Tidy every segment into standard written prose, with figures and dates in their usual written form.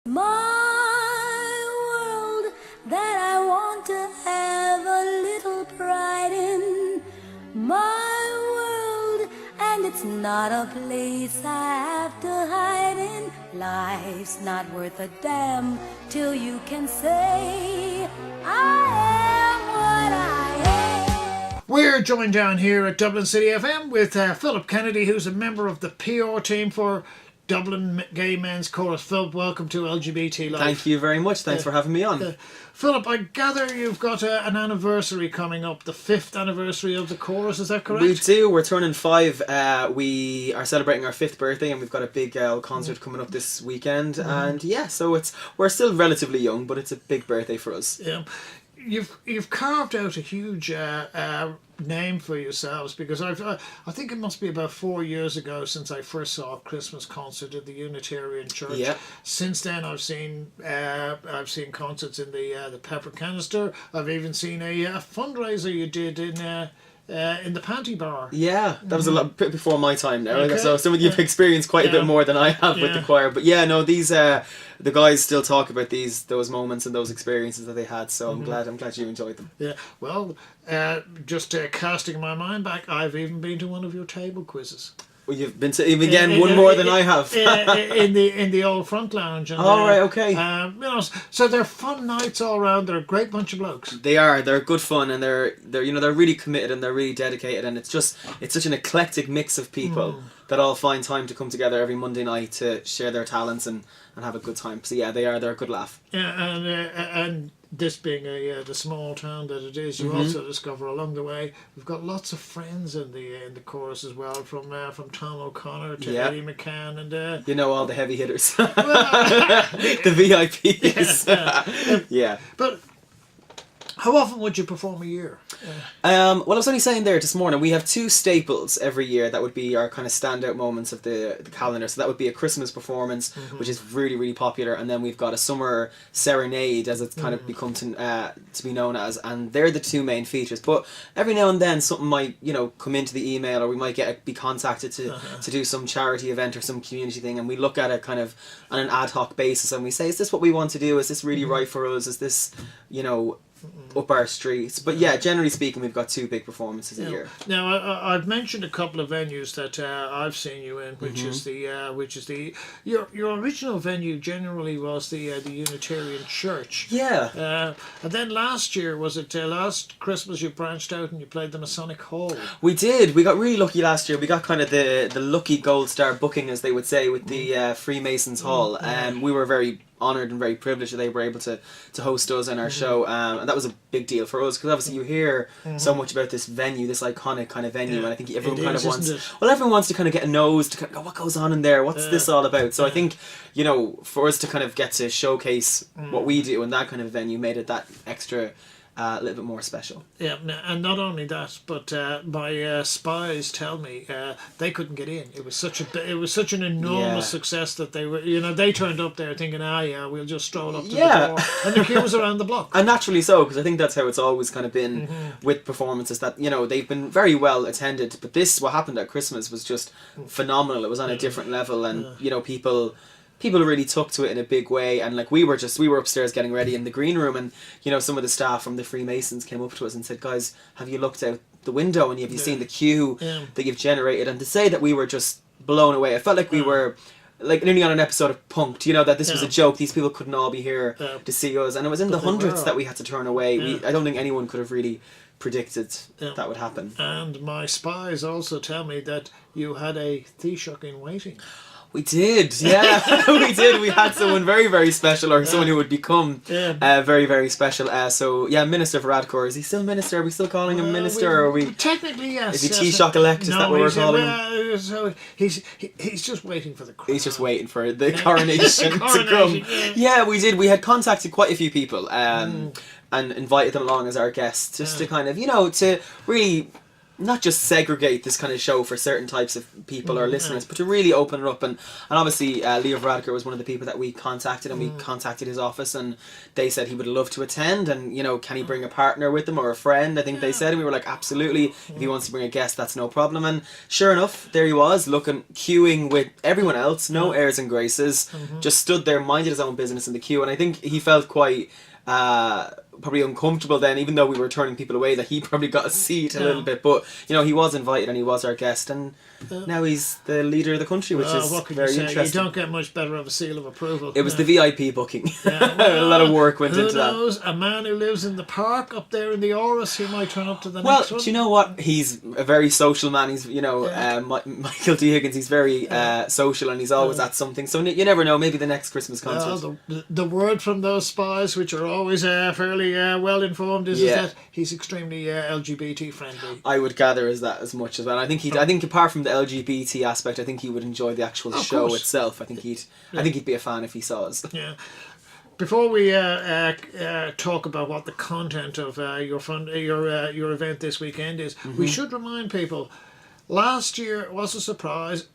My world that I want to have a little pride in. My world, and it's not a place I have to hide in. Life's not worth a damn till you can say I am what I am. We're joined down here at Dublin City FM with Philip Kennedy, who's a member of the PR team for Dublin Gay Men's Chorus. Philip, welcome to LGBtlife. Thank you very much. Thanks for having me on. Philip, I gather you've got an anniversary coming up, the 5th anniversary of the chorus, is that correct? We do. We're turning 5. We are celebrating our 5th birthday, and we've got a big concert coming up this weekend. And yeah, so we're still relatively young, but it's a big birthday for us. Yeah. You've carved out a huge name for yourselves, because I think it must be about 4 years ago since I first saw a Christmas concert at the Unitarian Church. Yeah. Since then, I've seen concerts in the Pepper Canister. I've even seen a fundraiser you did in the Panty Bar. Yeah, that was a lot bit before my time now. Okay. So some of you've experienced quite a bit more than I have with the choir. But yeah, no, these the guys still talk about those moments and those experiences that they had. So I'm glad you enjoyed them. Yeah. Well, just casting my mind back, I've even been to one of your table quizzes. Well, you've been to again one more than I have. in the old front lounge. And, right, okay. So they're fun nights all around. They're a great bunch of blokes. They're good fun, and they're really committed and they're really dedicated, and it's such an eclectic mix of people that all find time to come together every Monday night to share their talents and have a good time. So yeah, they're a good laugh. Yeah, and this being the small town that it is, you also discover along the way we've got lots of friends in the chorus as well, from Tom O'Connor to Eddie McCann and all the heavy hitters, the VIPs. Yeah. But how often would you perform a year? Well, I was only saying there this morning, we have 2 staples every year that would be our kind of standout moments of the calendar. So that would be a Christmas performance, which is really, really popular, and then we've got a summer serenade, as it's kind of become to be known as, and they're the 2 main features. But every now and then something might come into the email, or we might be contacted to do some charity event or some community thing, and we look at it kind of on an ad hoc basis, and we say, is this what we want to do? Is this really right for us? Is this up our streets? But yeah, generally speaking, we've got 2 big performances a year. Now, I've mentioned a couple of venues that I've seen you in, which is your original venue generally was the Unitarian Church. Yeah. And then last year, was it last Christmas, you branched out and you played the Masonic Hall? We did. We got really lucky last year. We got kind of the lucky gold star booking, as they would say, with the Freemasons Hall. We were very honoured and very privileged that they were able to host us in our show, and that was a big deal for us, because obviously you hear so much about this venue, this iconic kind of venue, and I think everyone everyone wants to kind of get a nose to kind of go, what goes on in there, what's this all about? So I think for us to kind of get to showcase what we do in that kind of venue made it that extra a little bit more special. Yeah, and not only that, but my spies tell me they couldn't get in. It was such an enormous success that they were, they turned up there thinking, we'll just stroll up to the door, and the queue was around the block. And naturally so, because I think that's how it's always kind of been with performances, that they've been very well attended. But what happened at Christmas was just phenomenal. It was on a different level, and people really took to it in a big way, and we were upstairs getting ready in the green room, and some of the staff from the Freemasons came up to us and said, guys, have you looked out the window and have you seen the queue that you've generated? And to say that we were just blown away, I felt like we were nearly on an episode of Punk'd, that this was a joke, these people couldn't all be here to see us, and it was in the hundreds that we had to turn away. I don't think anyone could have really predicted that would happen. And my spies also tell me that you had a Taoiseach in waiting. We did, yeah. We did. We had someone very, very special, or someone who would become very, very special. Minister for Radcor. Is he still minister? Are we still calling him minister? Or are we technically, yes. Is he Taoiseach elect? Is that what we're calling him? So he's just waiting for the crown. He's just waiting for the coronation to come. Yeah, we did. We had contacted quite a few people and invited them along as our guests, just to kind of, to really not just segregate this kind of show for certain types of people or listeners, but to really open it up. And obviously Leo Varadkar was one of the people that we contacted, and we contacted his office, and they said he would love to attend, and can he bring a partner with him or a friend, I think they said, and we were like, absolutely, if he wants to bring a guest, that's no problem. And sure enough, there he was, queuing with everyone else, no airs and graces, just stood there, minded his own business in the queue. And I think he felt quite probably uncomfortable then, even though we were turning people away, that he probably got a seat a little bit. But he was invited, and he was our guest, and now he's the leader of the country, which is very interesting. You don't get much better of a seal of approval. It was the VIP booking. A lot of work went into that. Who knows? A man who lives in the park up there in the Oris, he might turn up to the next one. Do you know what? He's a very social man. He's Michael D. Higgins. He's very social, and he's always at something. So you never know. Maybe the next Christmas concert. The word from those spies, which are always fairly well informed, is that he's extremely LGBT friendly. I would gather as much as well. I think apart from the LGBT aspect, I think he would enjoy the actual show itself. I think he'd be a fan if he saw us. Yeah. Before we talk about what the content of your event this weekend is, we should remind people. Last year was a surprise.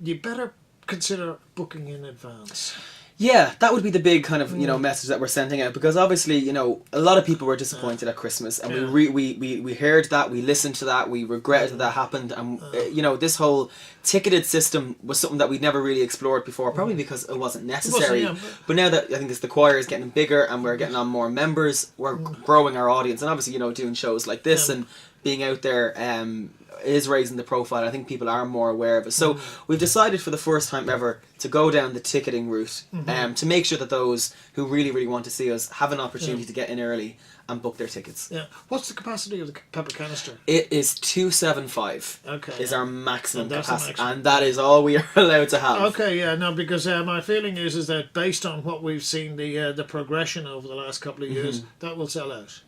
You better consider booking in advance. Yeah, that would be the big kind of message that we're sending out, because obviously a lot of people were disappointed at Christmas, and we heard that, we listened to that, we regretted that happened, and this whole ticketed system was something that we'd never really explored before, probably because it wasn't necessary. But now that I think the choir is getting bigger and we're getting on more members, we're growing our audience, and obviously doing shows like this and being out there is raising the profile. I think people are more aware of it. So we've decided for the first time ever to go down the ticketing route, to make sure that those who really, really want to see us have an opportunity to get in early and book their tickets. Yeah. What's the capacity of the Pepper Canister? It is 275. Okay. Is our maximum capacity, and that is all we are allowed to have. Okay, yeah, no, because my feeling is that based on what we've seen, the progression over the last couple of years, that will sell out.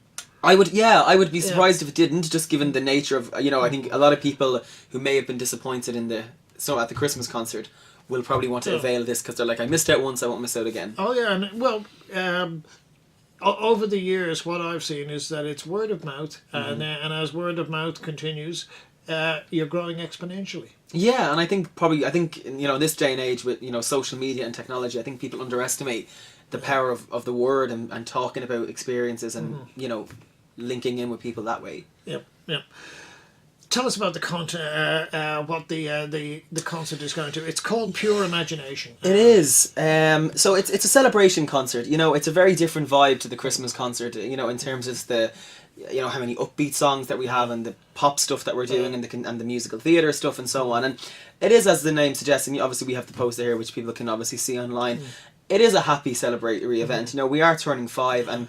I would be surprised if it didn't, just given the nature of, I think a lot of people who may have been disappointed at the Christmas concert will probably want to avail this, because they're like, I missed out once, I won't miss out again. Oh yeah, and over the years, what I've seen is that it's word of mouth, and as word of mouth continues, you're growing exponentially. Yeah, and I think in this day and age with social media and technology, I think people underestimate the power of the word and talking about experiences and linking in with people that way. Yep. Tell us about the content. What the concert is going to. It's called Pure Imagination. It is. So it's a celebration concert. It's a very different vibe to the Christmas concert. In terms of the, how many upbeat songs that we have, and the pop stuff that we're doing, and the musical theatre stuff, and so on. And it is, as the name suggests, and obviously we have the poster here, which people can obviously see online. It is a happy celebratory event. We are turning 5, and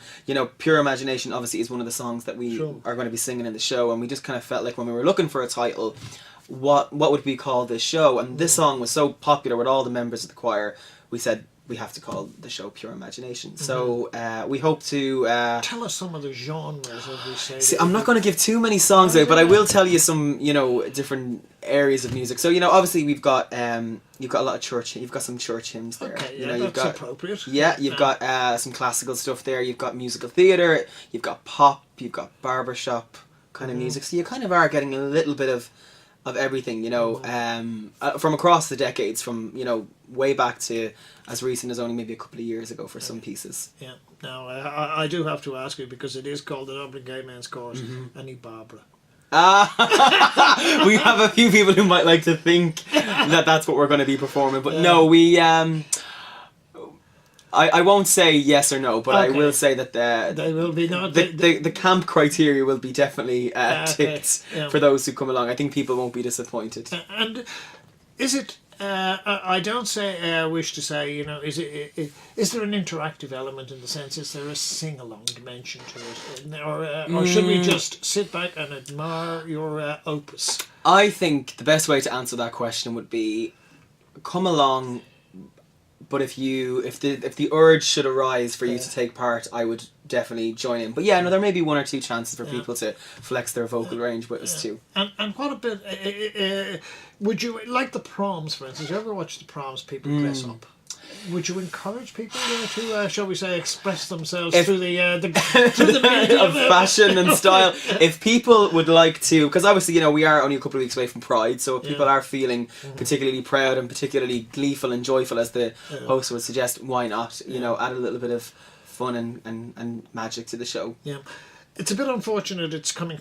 Pure Imagination obviously is one of the songs that we are going to be singing in the show, and we just kind of felt like when we were looking for a title, what would we call this show? And this song was so popular with all the members of the choir, we said we have to call the show Pure Imagination. So we hope to tell us some of the genres, as we say. See, I'm not going to give too many songs out, but I will tell you some different areas of music. So obviously we've got you've got a lot of church. You've got some church hymns there. Okay, yeah, you've that's got appropriate. Yeah, you've got some classical stuff there. You've got musical theatre. You've got pop. You've got barbershop kind of music. So you kind of are getting a little bit of everything, from across the decades, from way back to as recent as only maybe a couple of years ago for some pieces. Yeah. Now I do have to ask you, because it is called the Dublin Gay Men's Course. Any Barbara? We have a few people who might like to think that that's what we're going to be performing, but no, we I won't say yes or no, but I will say that they will be not the camp criteria will be definitely ticked for those who come along. I think people won't be disappointed. And is it? I don't wish to say. Is there an interactive element, in the sense? Is there a sing-along dimension to it, or should we just sit back and admire your opus? I think the best way to answer that question would be, come along. But if the urge should arise for you to take part, I would definitely join in. But there may be one or two chances for people to flex their vocal range with us too. And what about would you like the proms, for instance? You ever watch the proms? People dress up. would you encourage people to, shall we say, express themselves through the medium of fashion and style? If people would like to, because obviously, we are only a couple of weeks away from Pride, so if people are feeling particularly proud and particularly gleeful and joyful, as the host would suggest, why not? Add a little bit of fun and magic to the show. Yeah, it's a bit unfortunate it's coming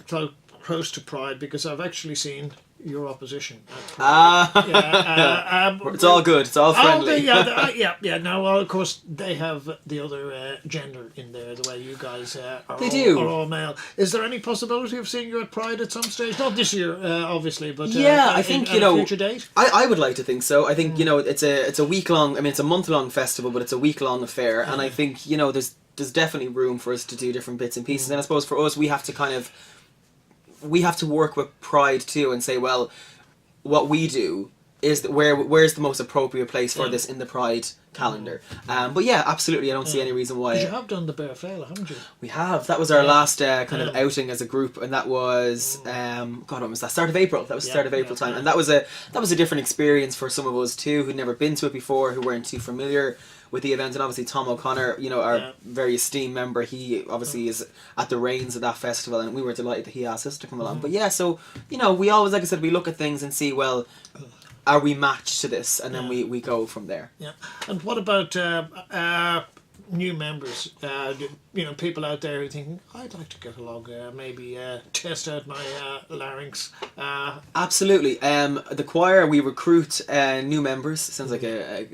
close to Pride, because I've actually seen your opposition at Pride. It's all good. It's all friendly. Now, well, of course, they have the other gender in there, the way you guys are all male. Is there any possibility of seeing you at Pride at some stage? Not this year, obviously, but I think a future date. I would like to think so. I think it's a week long. I mean, it's a month long festival, but it's a week long affair, and I think there's definitely room for us to do different bits and pieces. And I suppose for us, we have to work with Pride too, and say, well, what we do is where's the most appropriate place for this in the Pride calendar. But yeah, absolutely, I don't see any reason why. You have done the Bear Fail, haven't you? We have. That was our last kind of outing as a group, and that was when was that? Start of April. That was start of April time, and that was a different experience for some of us too, who'd never been to it before, who weren't too familiar with the event. And obviously Tom O'Connor, our very esteemed member, he obviously is at the reins of that festival, and we were delighted that he asked us to come along. But yeah, so we always, like I said, we look at things and see, well, are we matched to this, and then we go from there. Yeah. And what about new members? People out there who are thinking, I'd like to get along, maybe test out my larynx. Absolutely. The choir, we recruit new members. Sounds like a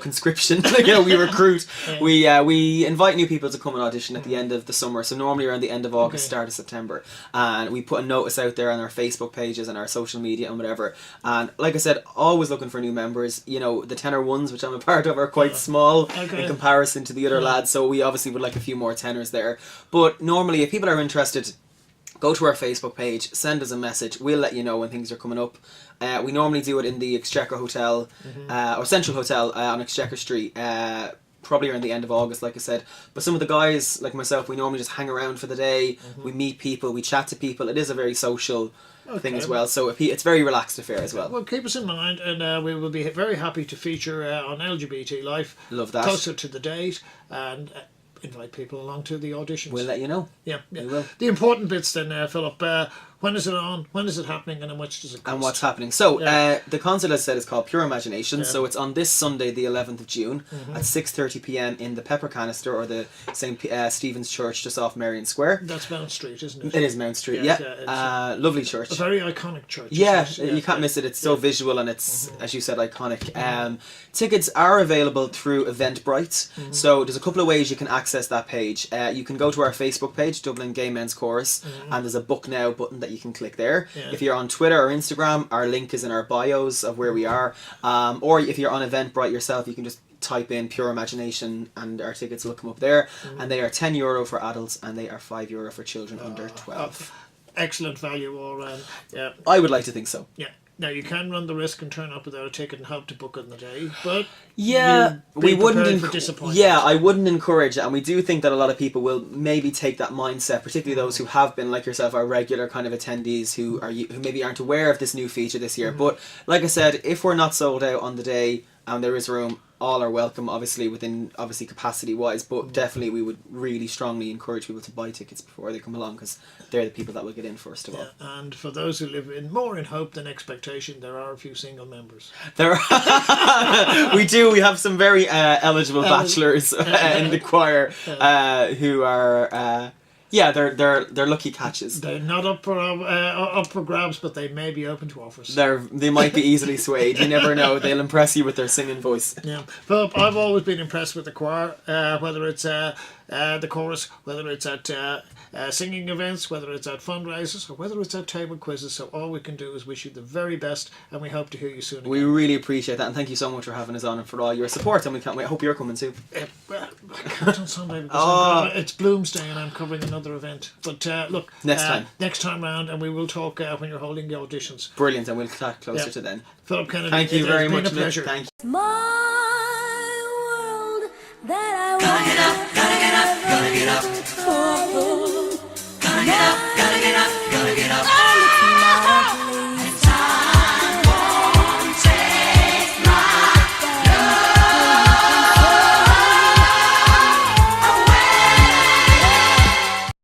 conscription. We recruit. We invite new people to come and audition at the end of the summer. So normally around the end of August, start of September, and we put a notice out there on our Facebook pages and our social media and whatever. And like I said, always looking for new members. The tenor ones, which I'm a part of, are quite small in comparison to the other lads. So we obviously would like a few more tenors there. But normally, if people are interested, go to our Facebook page, send us a message. We'll let you know when things are coming up. We normally do it in the Exchequer Hotel, or Central Hotel on Exchequer Street, probably around the end of August, like I said. But some of the guys, like myself, we normally just hang around for the day. We meet people, we chat to people. It is a very social thing as well, so it's very relaxed affair as well. Well, keep us in mind, and we will be very happy to feature on LGBtlife. Love that. Closer to the date, and invite people along to the auditions. We'll let you know. Yeah. We will. The important bits then, Philip. When is it on? When is it happening? And how much does it cost? And what's happening? So, the concert, as I said, is called Pure Imagination. So it's on this Sunday, the 11th of June, at 6:30 p.m. in the Pepper Canister, or the St. Stephen's Church, just off Marion Square. That's Mount Street, isn't it? It is Mount Street, lovely church. A very iconic church. Yeah, you can't miss it. It's so visual, and it's, as you said, iconic. Tickets are available through Eventbrite. So there's a couple of ways you can access that page. You can go to our Facebook page, Dublin Gay Men's Chorus, and there's a Book Now button that you can click there. If you're on Twitter or Instagram, our link is in our bios of where we are. Or if you're on Eventbrite yourself, you can just type in Pure Imagination and our tickets will come up there. And they are €10 for adults, and they are €5 for children under 12. Excellent value all around. Yeah. I would like to think so. Yeah. Now, you can run the risk and turn up without a ticket and hope to book it in the day, but we wouldn't. For disappointment. Yeah, I wouldn't encourage it, and we do think that a lot of people will maybe take that mindset, particularly those who have been, like yourself, our regular kind of attendees who maybe aren't aware of this new feature this year. But like I said, if we're not sold out on the day and there is room, all are welcome, obviously capacity wise, but definitely we would really strongly encourage people to buy tickets before they come along, because they're the people that will get in first of all. And for those who live in more in hope than expectation, there are a few single members. There we have some very eligible bachelors in the choir who are they're lucky catches. They're not up for grabs, but they may be open to offers. They might be easily swayed. You never know. They'll impress you with their singing voice. Yeah, Philip, I've always been impressed with the choir, whether it's the chorus, whether it's at singing events, whether it's at fundraisers, or whether it's at table quizzes. So all we can do is wish you the very best, and we hope to hear you soon again. We really appreciate that, and thank you so much for having us on and for all your support, and we can't wait. I hope you're coming too. I can't on Sunday because it's Bloomsday and I'm covering another event. But look, next time round, and we will talk when you're holding the auditions. Brilliant, and we'll talk closer to then. Philip Kennedy, thank you very much. Been a pleasure. Thank you.